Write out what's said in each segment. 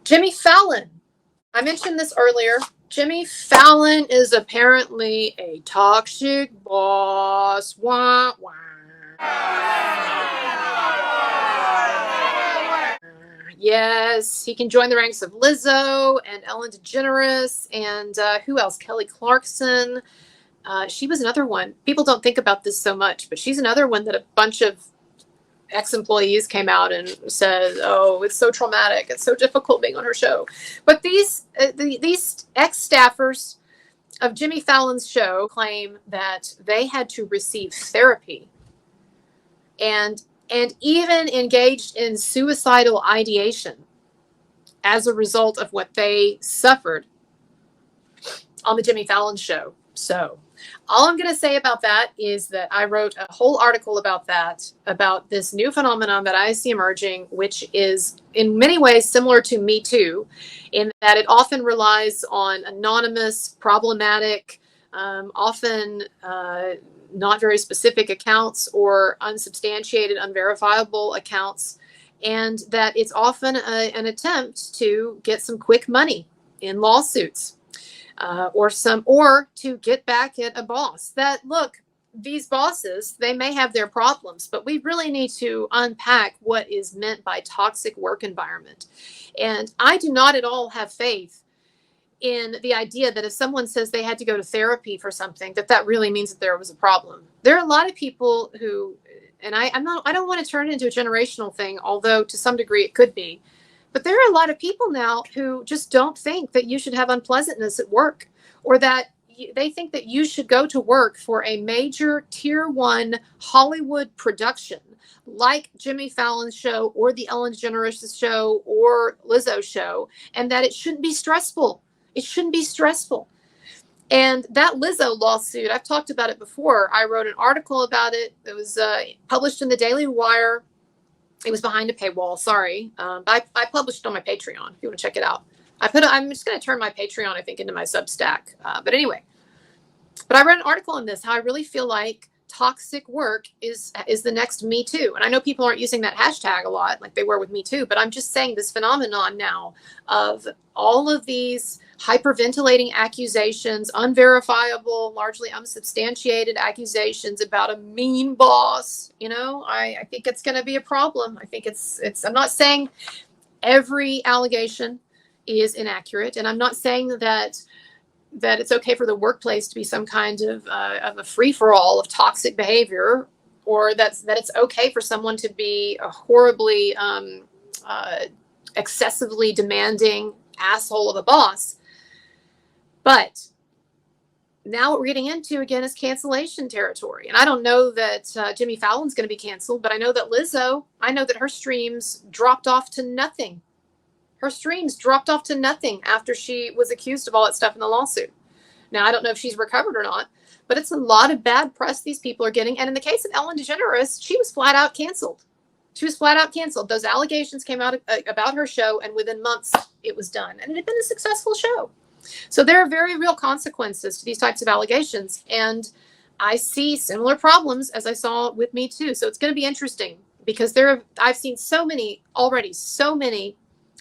Jimmy Fallon. I mentioned this earlier. Jimmy Fallon is apparently a toxic boss. Wah, wah. Yes, he can join the ranks of Lizzo and Ellen DeGeneres and who else? Kelly Clarkson. She was another one. People don't think about this so much, but she's another one that a bunch of ex-employees came out and said, "Oh, it's so traumatic. It's so difficult being on her show." But these ex-staffers of Jimmy Fallon's show claim that they had to receive therapy and even engaged in suicidal ideation as a result of what they suffered on the Jimmy Fallon show. So all I'm going to say about that is that I wrote a whole article about that, about this new phenomenon that I see emerging, which is in many ways similar to Me Too, in that it often relies on anonymous, problematic, often not very specific accounts or unsubstantiated, unverifiable accounts, and that it's often an attempt to get some quick money in lawsuits. Or to get back at a boss. That, look, these bosses, they may have their problems, but we really need to unpack what is meant by toxic work environment. And I do not at all have faith in the idea that if someone says they had to go to therapy for something, that really means that there was a problem. There are a lot of people who, and I don't want to turn it into a generational thing, although to some degree it could be. But there are a lot of people now who just don't think that you should have unpleasantness at work, or that they think that you should go to work for a major tier 1 Hollywood production like Jimmy Fallon's show or the Ellen DeGeneres show or Lizzo's show, and that it shouldn't be stressful. It shouldn't be stressful. And that Lizzo lawsuit, I've talked about it before. I wrote an article about it. It was published in the Daily Wire. It was behind a paywall. Sorry. I published it on my Patreon if you want to check it out. I'm just going to turn my Patreon, I think, into my Substack. But anyway, I read an article on this, how I really feel like toxic work is the next Me Too. And I know people aren't using that hashtag a lot like they were with Me Too, but I'm just saying this phenomenon now of all of these hyperventilating accusations, unverifiable, largely unsubstantiated accusations about a mean boss. I think it's going to be a problem. I think I'm not saying every allegation is inaccurate, and I'm not saying that it's okay for the workplace to be some kind of a free-for-all of toxic behavior, or that it's okay for someone to be a horribly excessively demanding asshole of a boss. But now what we're getting into again is cancellation territory. And I don't know that Jimmy Fallon's going to be canceled, but I know that Lizzo, I know that her streams dropped off to nothing. Her streams dropped off to nothing after she was accused of all that stuff in the lawsuit. Now, I don't know if she's recovered or not, but it's a lot of bad press these people are getting. And in the case of Ellen DeGeneres, she was flat out canceled. Those allegations came out about her show, and within months it was done. And it had been a successful show. So there are very real consequences to these types of allegations. And I see similar problems as I saw with Me Too. So it's going to be interesting because I've seen so many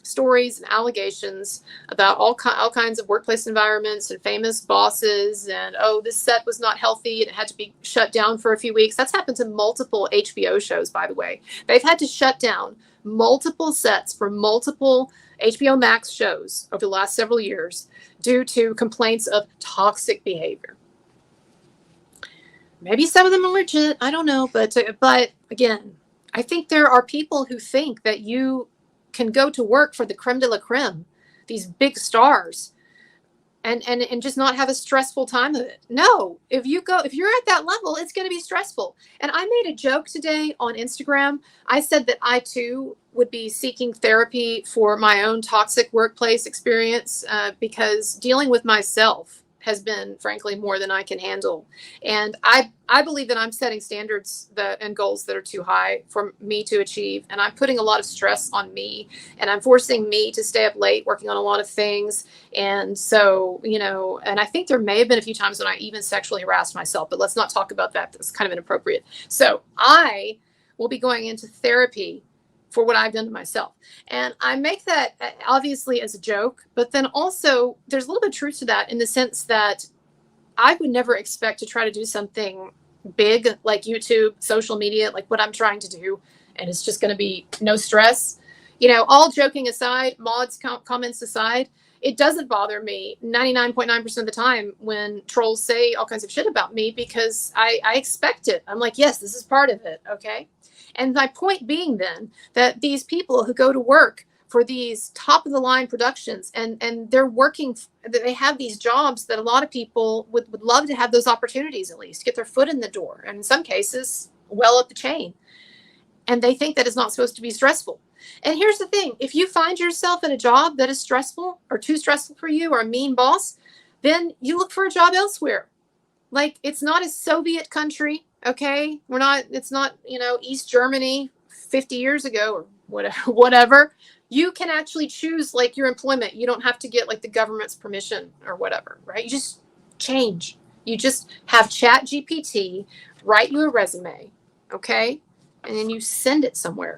stories and allegations about all kinds of workplace environments and famous bosses, and this set was not healthy and it had to be shut down for a few weeks. That's happened to multiple HBO shows, by the way. They've had to shut down multiple sets for multiple HBO Max shows over the last several years due to complaints of toxic behavior. Maybe some of them are legit, I don't know, but again, I think there are people who think that you can go to work for the creme de la creme, these big stars, and just not have a stressful time of it. No, if you're at that level, it's going to be stressful. And I made a joke today on Instagram. I said that I too would be seeking therapy for my own toxic workplace experience because dealing with myself has been, frankly, more than I can handle. And I believe that I'm setting standards and goals that are too high for me to achieve. And I'm putting a lot of stress on me, and I'm forcing me to stay up late working on a lot of things. And so, and I think there may have been a few times when I even sexually harassed myself, but let's not talk about that. That's kind of inappropriate. So I will be going into therapy for what I've done to myself. And I make that obviously as a joke, but then also there's a little bit of truth to that in the sense that I would never expect to try to do something big like YouTube, social media, like what I'm trying to do, and it's just going to be no stress. All joking aside, mods comments aside, it doesn't bother me 99.9% of the time when trolls say all kinds of shit about me because I expect it. I'm like, yes, this is part of it. Okay. And my point being then that these people who go to work for these top of the line productions and they're working, they have these jobs that a lot of people would love to have those opportunities, at least get their foot in the door, and in some cases well up the chain, and they think that it's not supposed to be stressful. And here's the thing, if you find yourself in a job that is stressful or too stressful for you, or a mean boss, then you look for a job elsewhere. Like, it's not a Soviet country, okay? It's not East Germany 50 years ago or whatever. You can actually choose like your employment. You don't have to get like the government's permission or whatever, right? You just change. You just have Chat GPT write you a resume, okay? And then you send it somewhere.